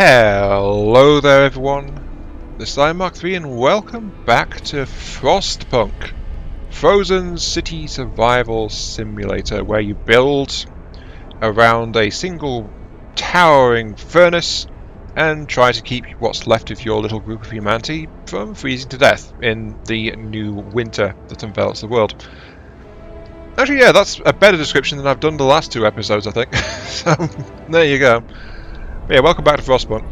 Hello there everyone, this is Mark III and welcome back to Frostpunk, Frozen City Survival Simulator, where you build around a single towering furnace and try to keep what's left of your little group of humanity from freezing to death in the new winter that envelops the world. Actually, yeah, that's a better description than I've done the last two episodes, I think. So, there you go. But yeah, welcome back to Frostpunk.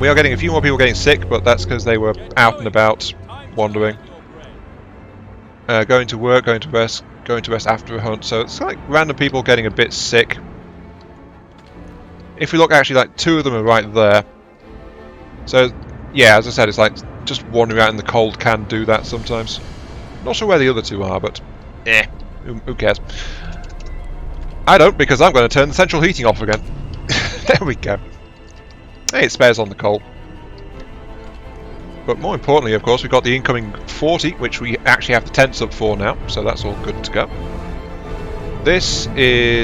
We are getting a few more people getting sick, but that's because they were out and about, wandering. Going to work, going to rest after a hunt, so it's like random people getting a bit sick. If we look, actually, like, two of them are right there. So, yeah, as I said, it's like just wandering out in the cold can do that sometimes. Not sure where the other two are, but who cares? I don't, because I'm going to turn the central heating off again. There we go. Hey, it spares on the coal. But more importantly, of course, we've got the incoming 40, which we actually have the tents up for now, so that's all good to go.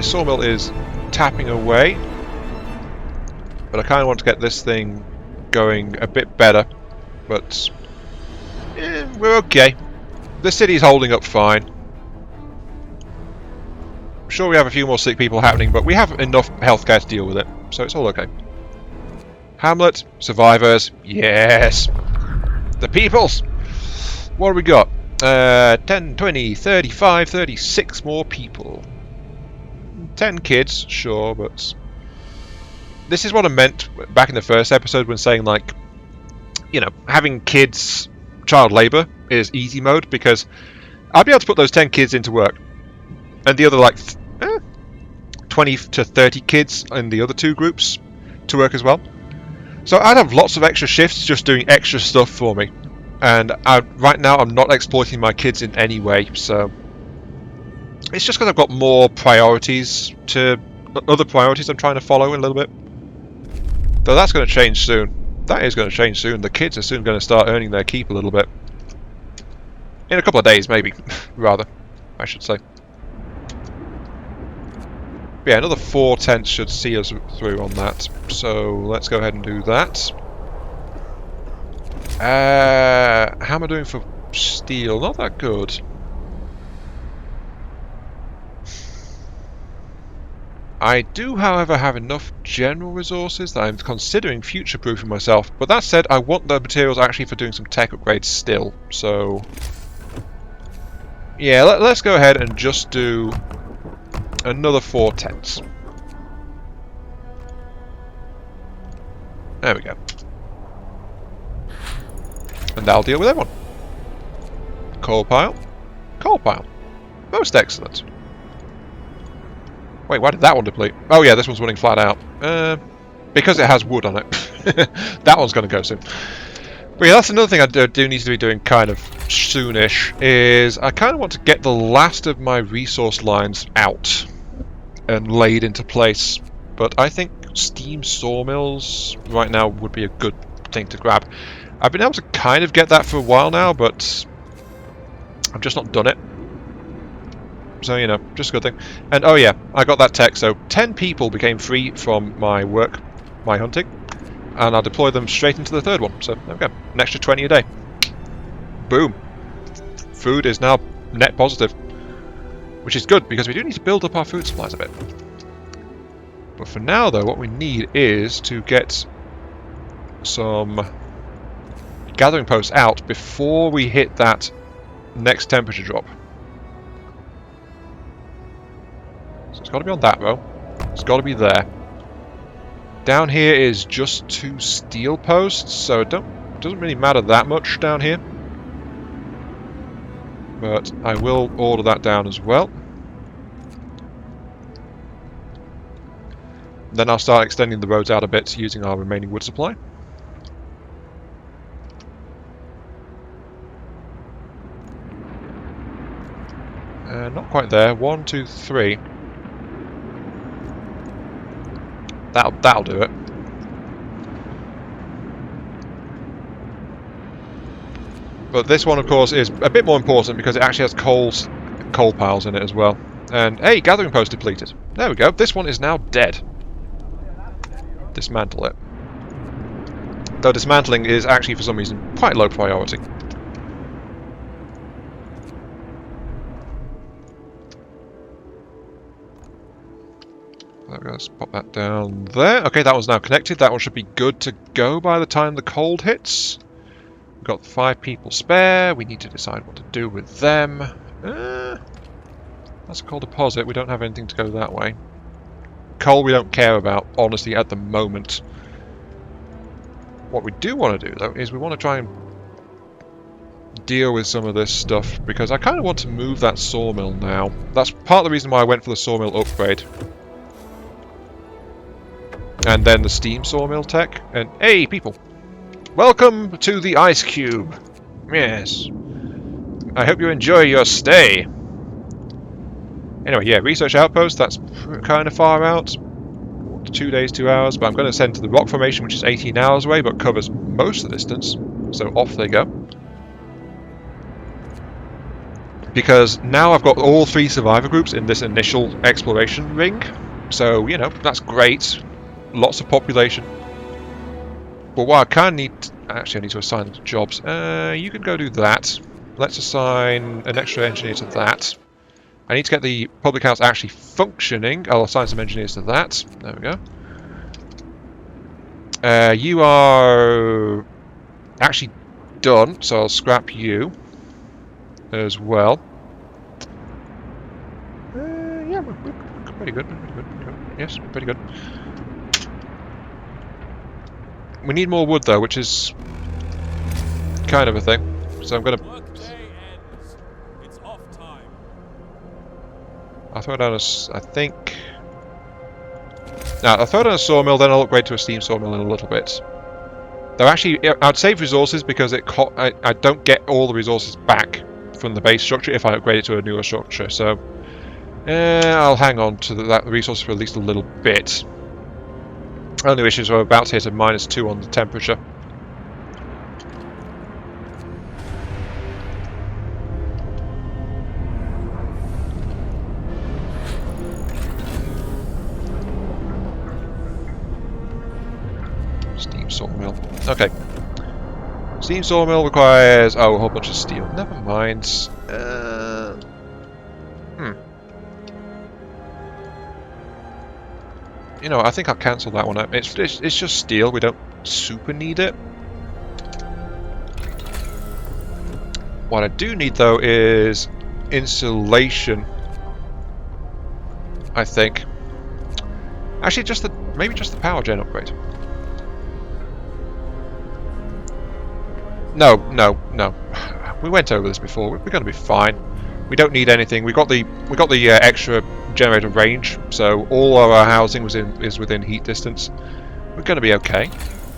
Sawmill is tapping away, but I kind of want to get this thing going a bit better, but we're okay. The city's holding up fine. I'm sure we have a few more sick people happening, but we have enough healthcare to deal with it, so it's all okay. Hamlet, survivors, yes! The peoples! What have we got? 10, 20, 35, 36 more people. 10 kids, sure, but... This is what I meant back in the first episode when saying, like, you know, having kids, child labour is easy mode, because I'll be able to put those 10 kids into work. And the other, like, 20 to 30 kids in the other two groups to work as well. So I'd have lots of extra shifts just doing extra stuff for me. And right now I'm not exploiting my kids in any way, so... It's just because I've got more priorities other priorities I'm trying to follow in a little bit. Though that's going to change soon. That is going to change soon. The kids are soon going to start earning their keep a little bit. In a couple of days, maybe. Rather, I should say. Yeah, another 4 tents should see us through on that. So let's go ahead and do that. How am I doing for steel? Not that good. I do, however, have enough general resources that I'm considering future-proofing myself. But that said, I want the materials actually for doing some tech upgrades still. So yeah, let's go ahead and just do another 4 tents. There we go. And that'll deal with everyone. Coal pile. Coal pile. Most excellent. Wait, why did that one deplete? Oh yeah, this one's running flat out. Because it has wood on it. That one's going to go soon. But yeah, that's another thing I do need to be doing kind of soonish, is I kind of want to get the last of my resource lines out and laid into place. But I think steam sawmills right now would be a good thing to grab. I've been able to kind of get that for a while now, but I've just not done it. So, you know, just a good thing. And oh yeah, I got that tech, so 10 people became free from my work, my hunting, and I'll deploy them straight into the third one. So there we go, an extra 20 a day. Boom. Food is now net positive, which is good because we do need to build up our food supplies a bit. But for now though, what we need is to get some gathering posts out before we hit that next temperature drop. So it's got to be on that row. It's got to be there. Down here is just 2 steel posts, so it doesn't really matter that much down here. But I will order that down as well. Then I'll start extending the roads out a bit using our remaining wood supply. Not quite there. 1, 2, 3. That'll do it. But this one, of course, is a bit more important because it actually has coal piles in it as well. And hey, gathering post depleted. There we go. This one is now dead. dismantle it. Though dismantling is actually, for some reason, quite low priority. Let's pop that down there. Okay, that one's now connected. That one should be good to go by the time the cold hits. We've got 5 people spare. We need to decide what to do with them. That's a coal deposit. We don't have anything to go that way. Coal we don't care about, honestly, at the moment. What we do want to do, though, is we want to try and deal with some of this stuff, because I kind of want to move that sawmill now. That's part of the reason why I went for the sawmill upgrade. And then the steam sawmill tech. And, hey, people! Welcome to the Ice Cube! Yes. I hope you enjoy your stay. Anyway, yeah, research outpost, that's kind of far out. 2 days, 2 hours, but I'm going to send to the rock formation, which is 18 hours away, but covers most of the distance. So off they go. Because now I've got all 3 survivor groups in this initial exploration ring. So, you know, that's great. Lots of population. But what I kind of need... Actually, I need to assign them to jobs. You can go do that. Let's assign an extra engineer to that. I need to get the public house actually functioning. I'll assign some engineers to that. There we go. You are actually done, so I'll scrap you as well. Yeah, we're pretty good. Yes, pretty good. We need more wood though, which is kind of a thing. So I'm going to... I'll throw down a... I think... Now, I'll throw down a sawmill, then I'll upgrade to a steam sawmill in a little bit. Though actually, I'd save resources because I don't get all the resources back from the base structure if I upgrade it to a newer structure. So, I'll hang on to that resource for at least a little bit. Only issue is we're about to hit a -2 on the temperature. Steam sawmill. Okay. Steam sawmill requires... Oh, a whole bunch of steel. Never mind. You know, I think I'll cancel that one out. It's just steel. We don't super need it. What I do need, though, is insulation. I think. Actually, maybe just the power gen upgrade. No. We went over this before. We're going to be fine. We don't need anything. We got the extra generator range, so all of our housing is within heat distance. We're going to be okay.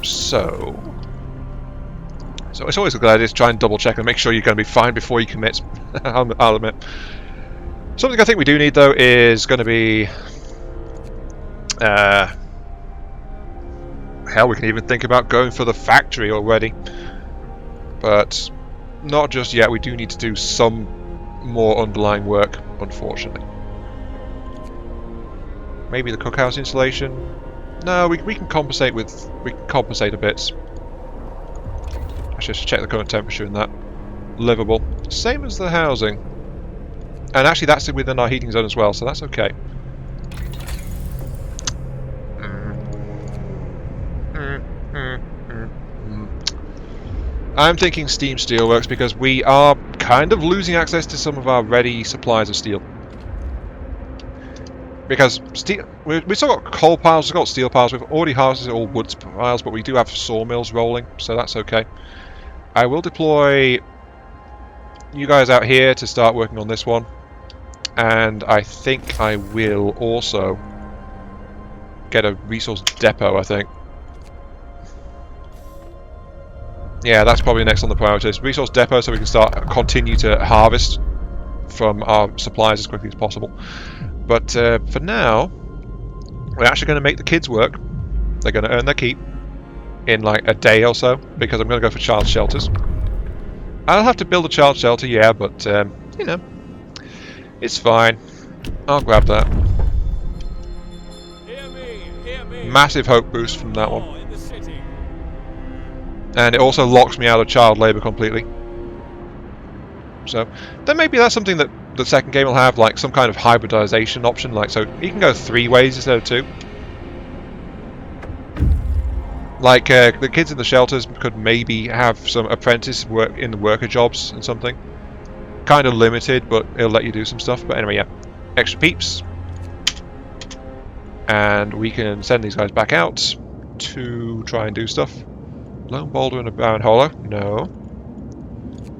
So it's always a good idea to try and double check and make sure you're going to be fine before you commit. I'll admit. Something I think we do need though is going to be hell, we can even think about going for the factory already, but not just yet. We do need to do some more underlying work, unfortunately. Maybe the cookhouse insulation. No, we can compensate with... We can compensate a bit. I should check the current temperature in that. Livable. Same as the housing. And actually that's within our heating zone as well, so that's okay. I'm thinking steam steelworks because we are kind of losing access to some of our ready supplies of steel. Because steel, we still got coal piles, we've got steel piles, we've already harvested all wood piles, but we do have sawmills rolling, so that's okay. I will deploy you guys out here to start working on this one, and I think I will also get a resource depot, I think. Yeah, that's probably next on the priorities. Resource depot, so we can continue to harvest from our supplies as quickly as possible. But for now, we're actually going to make the kids work. They're going to earn their keep in like a day or so, because I'm going to go for child shelters. I'll have to build a child shelter, yeah, but you know, it's fine. I'll grab that. Hear me, massive hope boost from that one. And it also locks me out of child labour completely. So then maybe that's something that the second game will have, like some kind of hybridization option, like so you can go 3 ways instead of 2. Like the kids in the shelters could maybe have some apprentice work in the worker jobs and something. Kind of limited, but it'll let you do some stuff. But anyway, yeah, extra peeps, and we can send these guys back out to try and do stuff. Lone boulder and a barren hollow. No.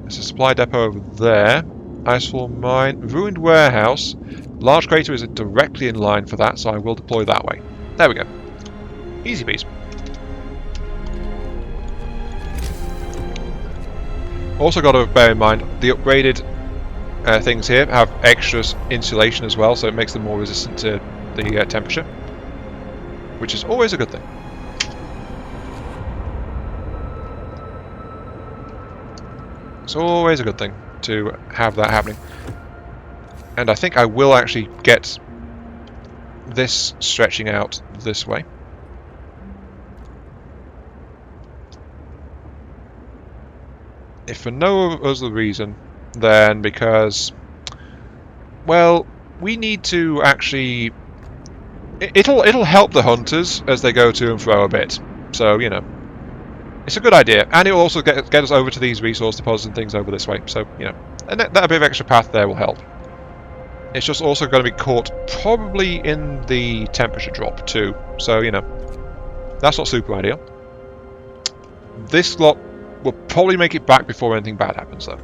There's a supply depot over there. Icefall mine. Ruined warehouse. Large crater is directly in line for that, so I will deploy that way. There we go. Easy peasy. Also got to bear in mind, the upgraded things here have extra insulation as well, so it makes them more resistant to the temperature. Which is always a good thing. It's always a good thing to have that happening. And I think I will actually get this stretching out this way. If for no other reason than because, well, we need to actually... It'll help the hunters as they go to and fro a bit. So, you know. It's a good idea, and it will also get us over to these resource deposits and things over this way. So, you know, and that bit of extra path there will help. It's just also going to be caught probably in the temperature drop too. So, you know, that's not super ideal. This lot will probably make it back before anything bad happens, though.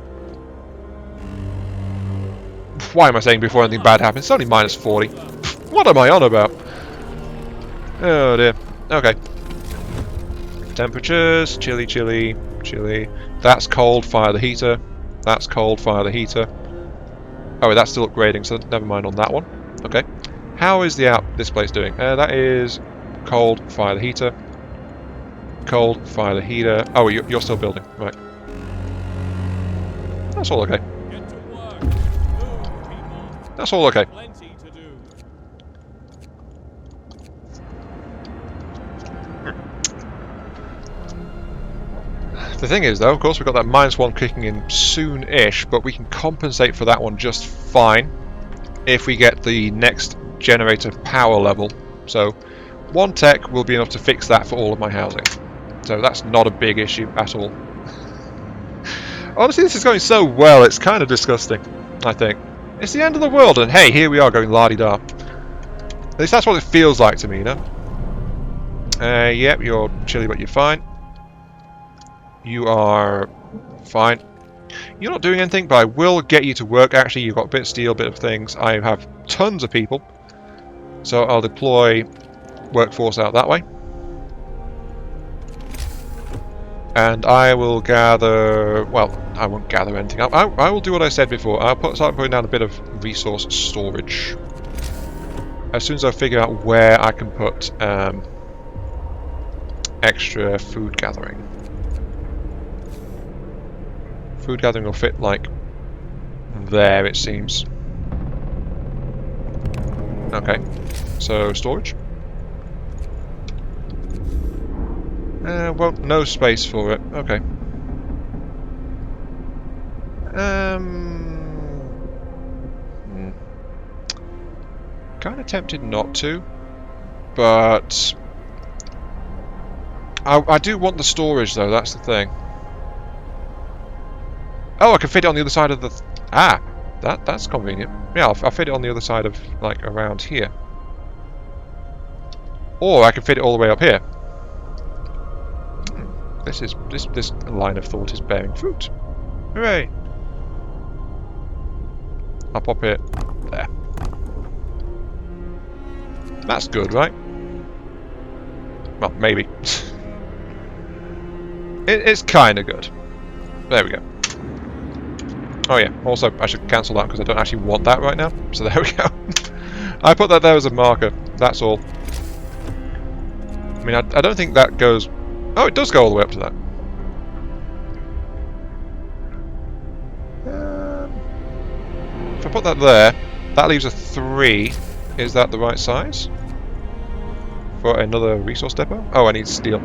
Why am I saying before anything bad happens? It's only minus 40. What am I on about? Oh dear. Okay. Temperatures, chilly, chilly, chilly. That's cold, fire the heater. That's cold, fire the heater. Oh, wait, that's still upgrading, so never mind on that one. Okay. How is this place doing? That is cold, fire the heater. Cold, fire the heater. Oh, you're still building, right. That's all okay. That's all okay. The thing is, though, of course, we've got that -1 kicking in soon-ish, but we can compensate for that one just fine if we get the next generator power level. So, 1 tech will be enough to fix that for all of my housing. So that's not a big issue at all. Honestly, this is going so well, it's kind of disgusting, I think. It's the end of the world, and hey, here we are going la-di-da. At least that's what it feels like to me, you know? Yep, you're chilly, but you're fine. You are fine. You're not doing anything, but I will get you to work. Actually, you've got a bit of steel, bit of things. I have tons of people. So I'll deploy workforce out that way. And I will gather... Well, I won't gather anything up. I will do what I said before. I'll start putting down a bit of resource storage. As soon as I figure out where I can put extra food gathering. Food gathering will fit, like, there, it seems. Okay, so storage. Well, no space for it. Okay. Kind of tempted not to, but I do want the storage, though. That's the thing. Oh, I can fit it on the other side of the... that's convenient. Yeah, I'll fit it on the other side of, like, around here. Or I can fit it all the way up here. This line of thought is bearing fruit. Hooray! I'll pop it there. That's good, right? Well, maybe. It's kind of good. There we go. Oh yeah, also I should cancel that because I don't actually want that right now. So there we go. I put that there as a marker, that's all. I mean, I don't think that goes... Oh, it does go all the way up to that. If I put that there, that leaves a 3. Is that the right size? for another resource depot. Oh, I need steel.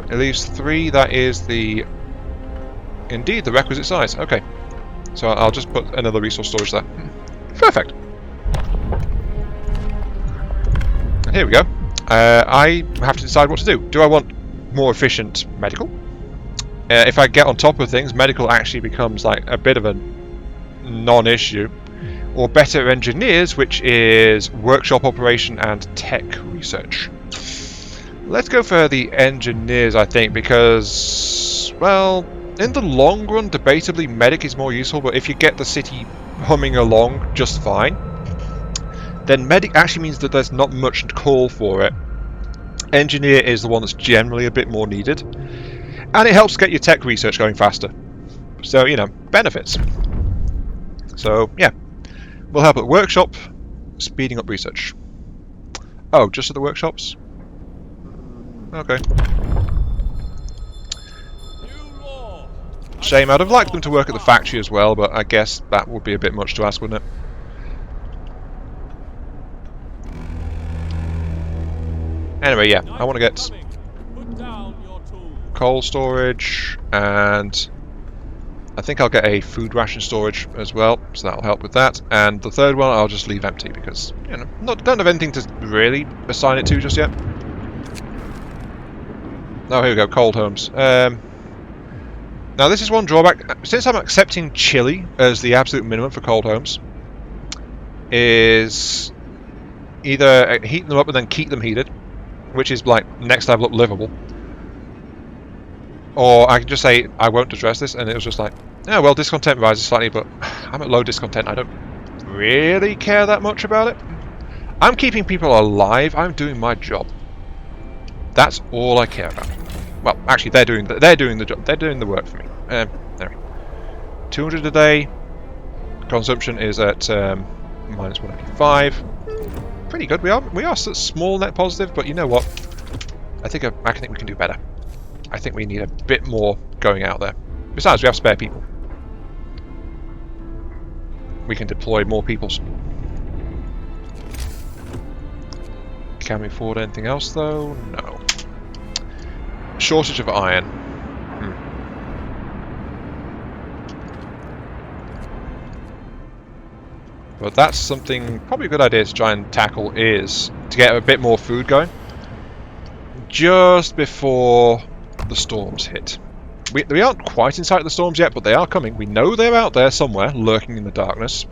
It leaves 3. That is the... Indeed, the requisite size. Okay. So I'll just put another resource storage there. Perfect. And here we go. I have to decide what to do. Do I want more efficient medical? If I get on top of things, medical actually becomes like a bit of a non-issue. Or better engineers, which is workshop operation and tech research. Let's go for the engineers, I think, because, well, in the long run, debatably, medic is more useful, but if you get the city humming along just fine, then medic actually means that there's not much call for it. Engineer is the one that's generally a bit more needed, and it helps get your tech research going faster. So, you know, benefits. So, yeah, we'll help at the workshop, speeding up research. Oh, just at the workshops? Okay. Shame, I'd have liked them to work at the factory as well, but I guess that would be a bit much to ask, wouldn't it? Anyway, yeah, I want to get coal storage, and I think I'll get a food ration storage as well, so that'll help with that. And the third one I'll just leave empty because, you know, don't have anything to really assign it to just yet. Oh, here we go, cold homes. Now this is one drawback. Since I'm accepting chili as the absolute minimum for cold homes, is either heat them up and then keep them heated, which is like next level up livable, or I can just say I won't address this, and it was just like, oh well, discontent rises slightly, but I'm at low discontent. I don't really care that much about it. I'm keeping people alive. I'm doing my job. That's all I care about. Well, actually, they're doing the job. They're doing the work for me. There. 200 a day. Consumption is at minus 185. Pretty good. We are small net positive, but you know what? I think we can do better. I think we need a bit more going out there. Besides, we have spare people. We can deploy more people. Can we afford anything else though? No. Shortage of iron. But that's something probably a good idea to try and tackle, is to get a bit more food going just before the storms hit. We aren't quite in sight of the storms yet, but they are coming. We know they're out there somewhere, lurking in the darkness.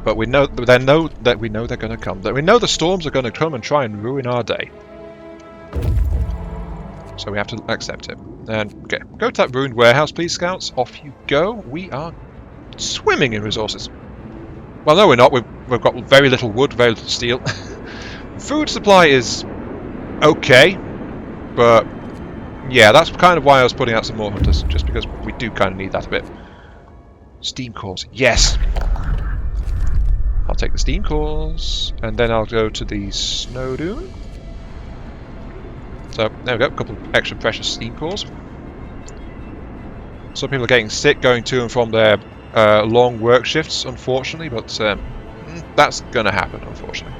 But we know they're going to come. That we know the storms are going to come and try and ruin our day. So we have to accept it. And okay, go to that ruined warehouse, please, scouts. Off you go. We are swimming in resources. Well, no, we're not. We've got very little wood, very little steel. Food supply is okay, but yeah, that's kind of why I was putting out some more hunters, just because we do kind of need that a bit. Steam cores, yes. I'll take the steam cores, and then I'll go to the snow dune. So there we go, a couple of extra precious steam cores. Some people are getting sick going to and from their long work shifts, unfortunately, but that's going to happen, unfortunately.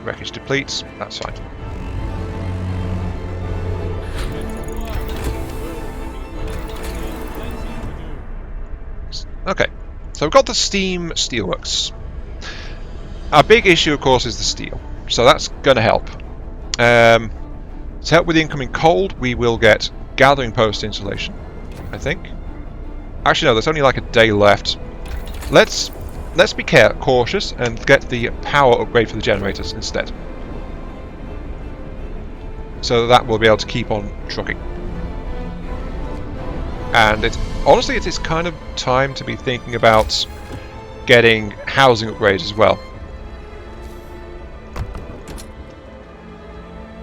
Wreckage depletes, that's fine. Okay, so we've got the steam steelworks. Our big issue, of course, is the steel, so that's going to help. To help with the incoming cold, we will get gathering post installation, I think. Actually, no, there's only like a day left. Let's be cautious and get the power upgrade for the generators instead. So that we'll be able to keep on trucking. And honestly, it is kind of time to be thinking about getting housing upgrades as well.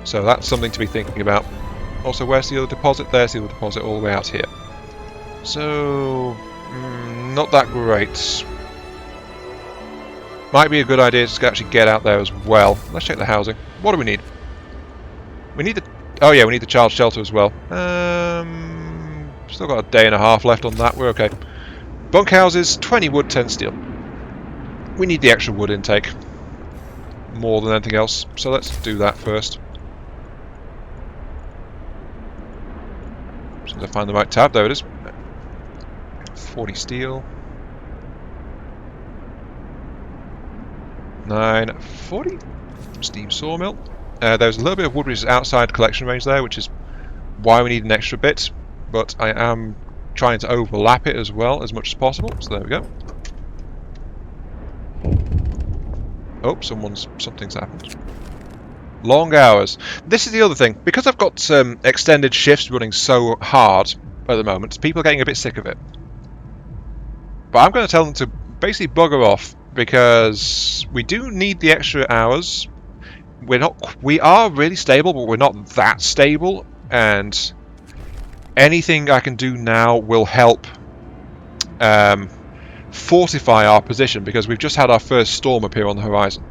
So that's something to be thinking about. Also, where's the other deposit? There's the other deposit all the way out here. So, not that great. Might be a good idea to actually get out there as well. Let's check the housing. What do we need? We need the... Oh yeah, we need the child shelter as well. Still got a day and a half left on that. We're okay. Bunkhouses, 20 wood, 10 steel. We need the extra wood intake more than anything else, so let's do that first. As soon as I find the right tab, there it is. 40 steel. 940 steam sawmill. There's a little bit of wood which is outside collection range there, which is why we need an extra bit, but I am trying to overlap it as well as much as possible, so there we go. Oh, something's happened. Long hours. This is the other thing. Because I've got extended shifts running so hard at the moment, people are getting a bit sick of it. But I'm going to tell them to basically bugger off, because we do need the extra hours. We are really stable, but we're not that stable, and anything I can do now will help fortify our position, because we've just had our first storm appear on the horizon.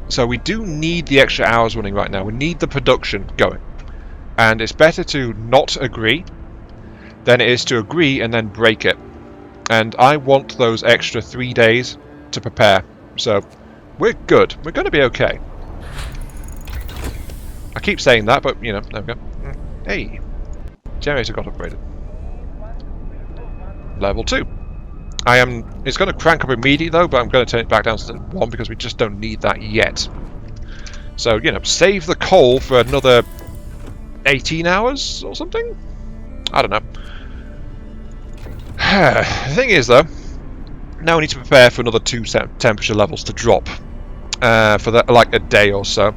So we do need the extra hours running right now. We need the production going. And it's better to not agree than it is to agree and then break it. And I want those extra 3 days to prepare. So we're good. We're going to be okay. I keep saying that, but, you know, there we go. Hey, generator got upgraded. Level 2. It's going to crank up immediately though, but I'm going to turn it back down to 1 because we just don't need that yet. So, you know, save the coal for another 18 hours or something? I don't know. The thing is though, now we need to prepare for another 2 temperature levels to drop for like a day or so.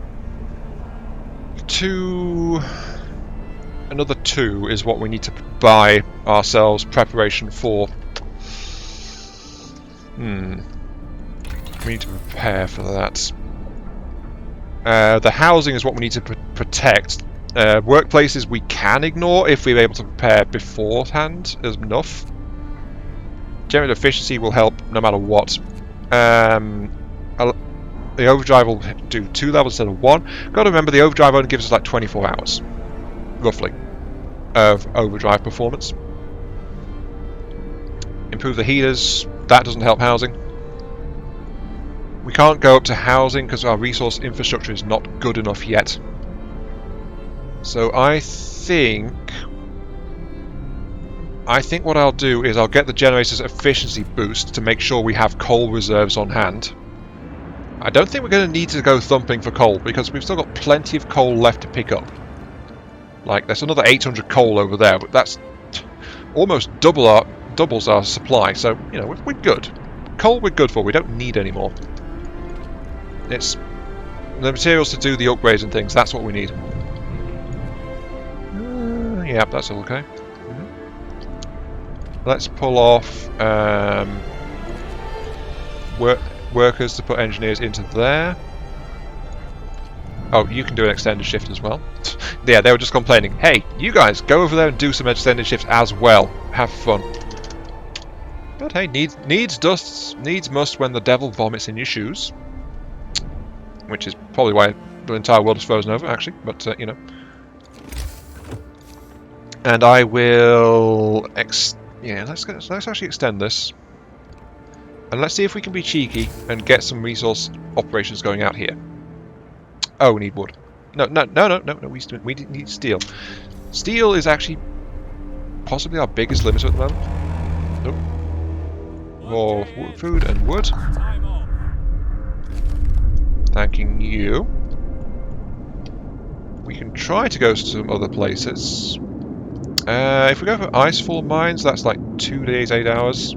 Another 2 is what we need to buy ourselves preparation for. We need to prepare for that. The housing is what we need to protect. Workplaces we can ignore if we're able to prepare beforehand as enough. Generator efficiency will help no matter what. The overdrive will do 2 levels instead of 1. Got to remember the overdrive only gives us like 24 hours, roughly, of overdrive performance. Improve the heaters. That doesn't help housing. We can't go up to housing because our resource infrastructure is not good enough yet. So I think what I'll do is I'll get the generator's efficiency boost to make sure we have coal reserves on hand. I don't think we're going to need to go thumping for coal because we've still got plenty of coal left to pick up. Like, there's another 800 coal over there, but that's almost doubles our supply, so, you know, we're good. Coal we're good for, we don't need any more. It's the materials to do the upgrades and things, that's what we need. Yeah, that's all okay. Let's pull off workers to put engineers into there. Oh, you can do an extended shift as well. Yeah, they were just complaining. Hey, you guys, go over there and do some extended shifts as well. Have fun. But hey, needs must when the devil vomits in your shoes. Which is probably why the entire world is frozen over, actually. But, you know. And I will... Yeah, let's actually extend this. And let's see if we can be cheeky and get some resource operations going out here. Oh, we need wood. No, we need steel. Steel is actually possibly our biggest limiter at the moment. Nope. More food and wood. Thanking you. We can try to go to some other places. If we go for icefall mines, that's like 2 days, 8 hours.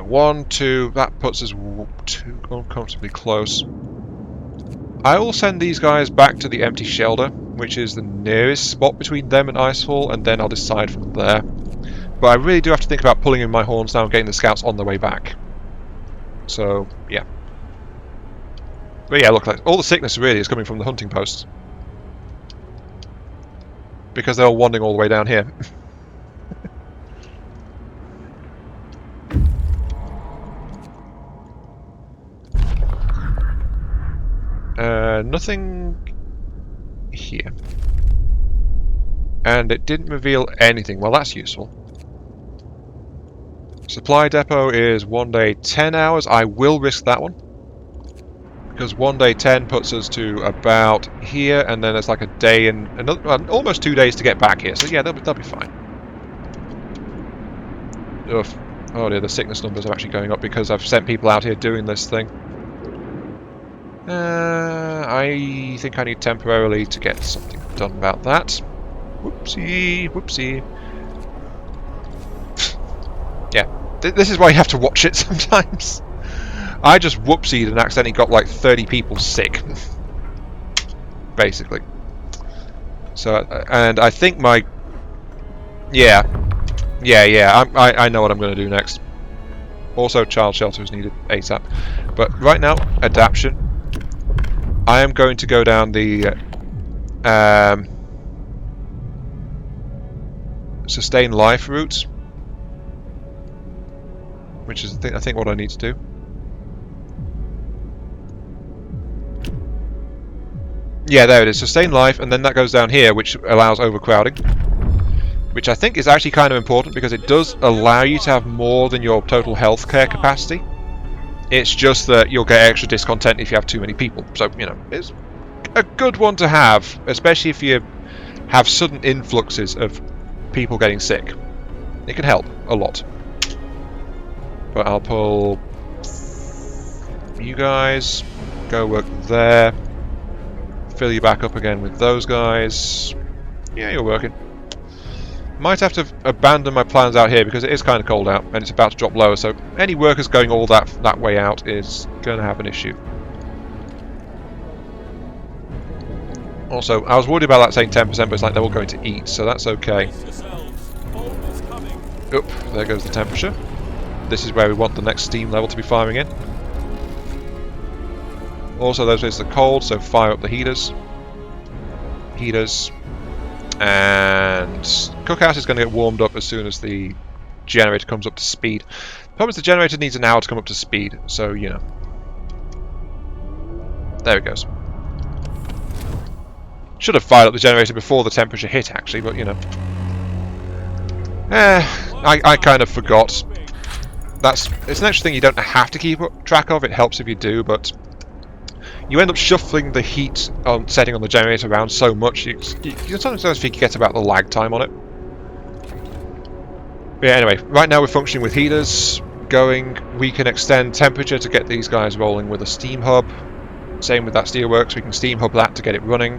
1, 2, that puts us too uncomfortably close. I will send these guys back to the empty shelter, which is the nearest spot between them and icefall, and then I'll decide from there. But I really do have to think about pulling in my horns now and getting the scouts on their way back. So, yeah. But yeah, look, like, all the sickness really is coming from the hunting posts. Because they're all wandering all the way down here. Nothing here. And it didn't reveal anything. Well, that's useful. Supply depot is 1 day 10 hours. I will risk that one. Because 1 day 10 puts us to about here, and then there's like a day and another, almost 2 days to get back here. So yeah, they'll be fine. Oof. Oh dear, the sickness numbers are actually going up because I've sent people out here doing this thing. I think I need temporarily to get something done about that. Whoopsie, whoopsie. Yeah, this is why you have to watch it sometimes. I just whoopsied and accidentally got like 30 people sick. Basically. So, and I think my... Yeah, I know what I'm going to do next. Also, child shelter is needed ASAP. But right now, adaption. I am going to go down the... sustain life route. Which is, I think, what I need to do. Yeah, there it is. Sustain life, and then that goes down here, which allows overcrowding. Which I think is actually kind of important, because it does allow you to have more than your total healthcare capacity. It's just that you'll get extra discontent if you have too many people. So, you know, it's a good one to have, especially if you have sudden influxes of people getting sick. It can help a lot. But I'll pull you guys, go work there, fill you back up again with those guys. Yeah, you're working. Might have to abandon my plans out here because it is kind of cold out and it's about to drop lower, so any workers going all that way out is going to have an issue. Also, I was worried about that saying 10%, but it's like they're all going to eat, so that's okay. Oop, there goes the temperature. This is where we want the next steam level to be firing in. Also, those places are cold, so fire up the heaters. And cookhouse is going to get warmed up as soon as the generator comes up to speed. The problem is the generator needs an hour to come up to speed, so, you know. There it goes. Should have fired up the generator before the temperature hit, actually, but, you know. I kind of forgot. It's an extra thing you don't have to keep track of. It helps if you do, but you end up shuffling the heat setting on the generator around so much, you sometimes forget about the lag time on it. But yeah, anyway, right now we're functioning with heaters going. We can extend temperature to get these guys rolling with a steam hub. Same with that steelworks, we can steam hub that to get it running.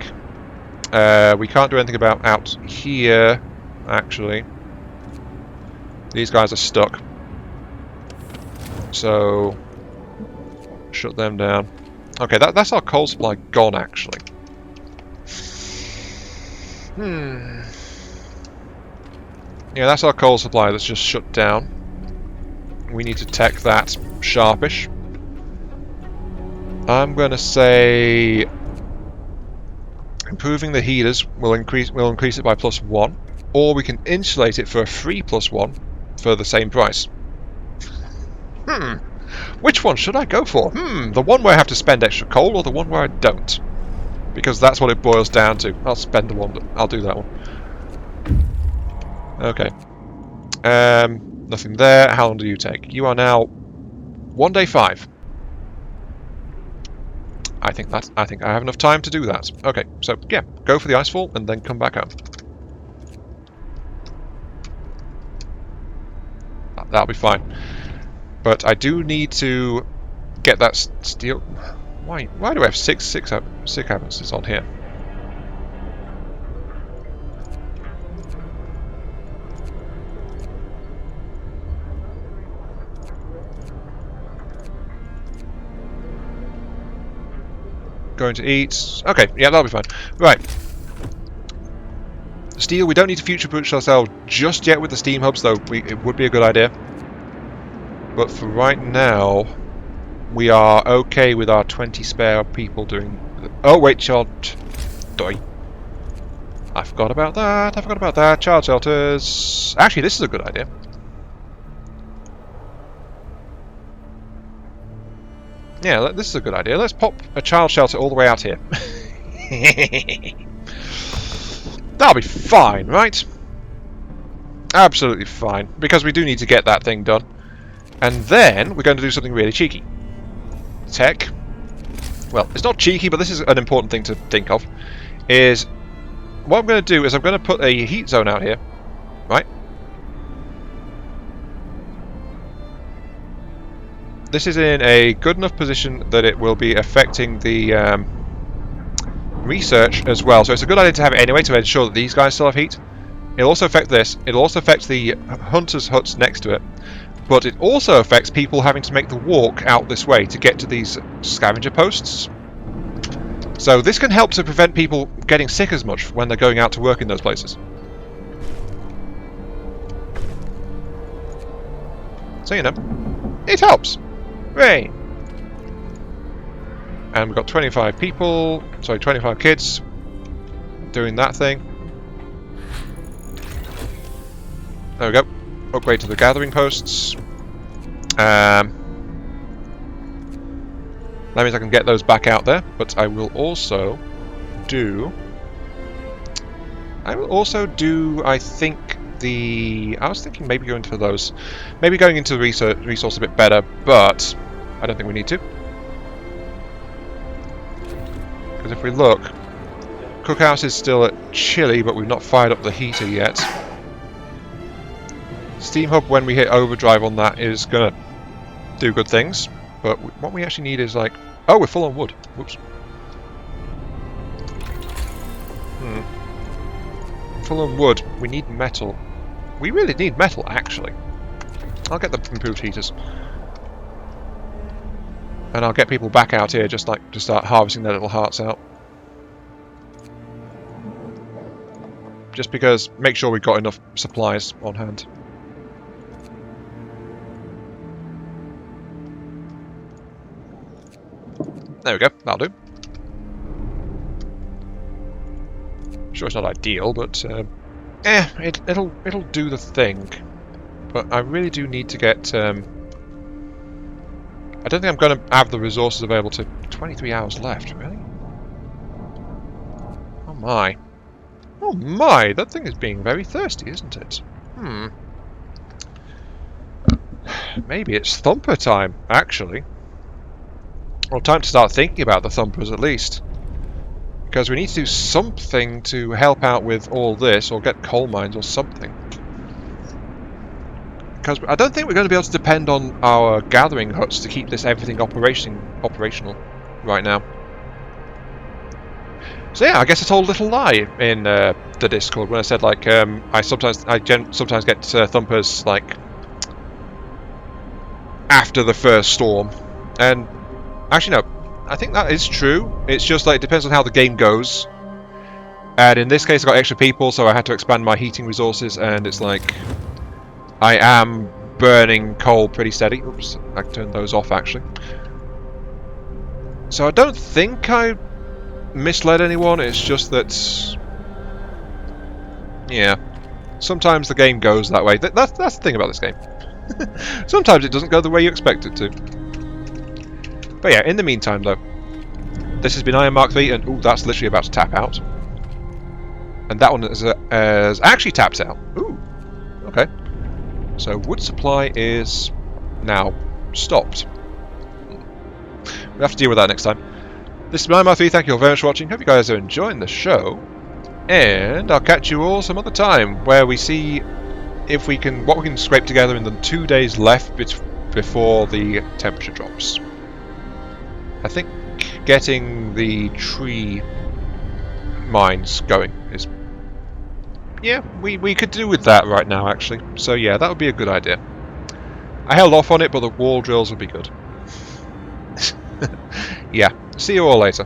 We can't do anything about out here, actually. These guys are stuck. So, shut them down. Okay, that's our coal supply gone, actually. Yeah, that's our coal supply that's just shut down. We need to tech that sharpish. I'm going to say improving the heaters will increase it by +1, or we can insulate it for a free +1 for the same price. Which one should I go for? The one where I have to spend extra coal, or the one where I don't? Because that's what it boils down to. I'll spend the one, I'll do that one. Okay. Nothing there. How long do you take? You are now 1 day 5. I think I have enough time to do that. Okay, so yeah, go for the icefall and then come back home. That'll be fine. But I do need to get that steel. Why do I have six evidences on here? Going to eat. Okay, yeah, that'll be fine. Right. Steel, we don't need to future-proof ourselves just yet with the steam hubs, though it would be a good idea. But for right now, we are okay with our 20 spare people doing... Oh, wait, child... Die. I forgot about that. Child shelters... Actually, this is a good idea. Yeah, this is a good idea. Let's pop a child shelter all the way out here. That'll be fine, right? Absolutely fine, because we do need to get that thing done. And then we're going to do something really cheeky. Tech. Well, it's not cheeky, but this is an important thing to think of. Is what I'm going to do is I'm going to put a heat zone out here, right? This is in a good enough position that it will be affecting the research as well. So it's a good idea to have it anyway to ensure that these guys still have heat. It'll also affect this. It'll also affect the hunters' huts next to it. But it also affects people having to make the walk out this way to get to these scavenger posts. So this can help to prevent people getting sick as much when they're going out to work in those places. So, you know, it helps. Hooray! And we've got 25 people, sorry, 25 kids doing that thing. There we go. Upgrade to the gathering posts. That means I can get those back out there, but I will also do... I think, I was thinking maybe going to those... Maybe going into the resource a bit better, but I don't think we need to. Because if we look, Cookhouse is still at chilly, but we've not fired up the heater yet. Steam Hub, when we hit overdrive on that, is going to do good things. But what we actually need is like... Oh, we're full on wood. Whoops. Full on wood. We need metal. We really need metal, actually. I'll get the improved heaters. And I'll get people back out here just like to start harvesting their little hearts out. Just because, make sure we've got enough supplies on hand. There we go, that'll do. Sure, it's not ideal, but it'll do the thing. But I really do need to get. I don't think I'm going to have the resources available to 23 hours left. Really? Oh my! Oh my! That thing is being very thirsty, isn't it? Maybe it's thumper time, actually. Well, time to start thinking about the thumpers at least. Because we need to do something to help out with all this, or get coal mines or something. Because I don't think we're going to be able to depend on our gathering huts to keep this everything operational right now. So yeah, I guess I told a little lie in the Discord when I said like I sometimes get thumpers like after the first storm, and actually no, I think that is true. It's just like it depends on how the game goes. And in this case I got extra people, so I had to expand my heating resources, and it's like I am burning coal pretty steady. Oops, I turned those off actually. So I don't think I misled anyone, it's just that, yeah, sometimes the game goes that way. That's the thing about this game. Sometimes it doesn't go the way you expect it to. But yeah, in the meantime though, this has been Iron Mark III, and ooh, that's literally about to tap out. And that one has actually tapped out. Ooh, okay. So wood supply is now stopped. We'll have to deal with that next time. This is Iron Mark III, thank you all very much for watching. Hope you guys are enjoying the show. And I'll catch you all some other time, where we see if we can, what we can scrape together in the 2 days left before the temperature drops. I think getting the tree mines going is... Yeah, we could do with that right now, actually. So yeah, that would be a good idea. I held off on it, but the wall drills would be good. Yeah, see you all later.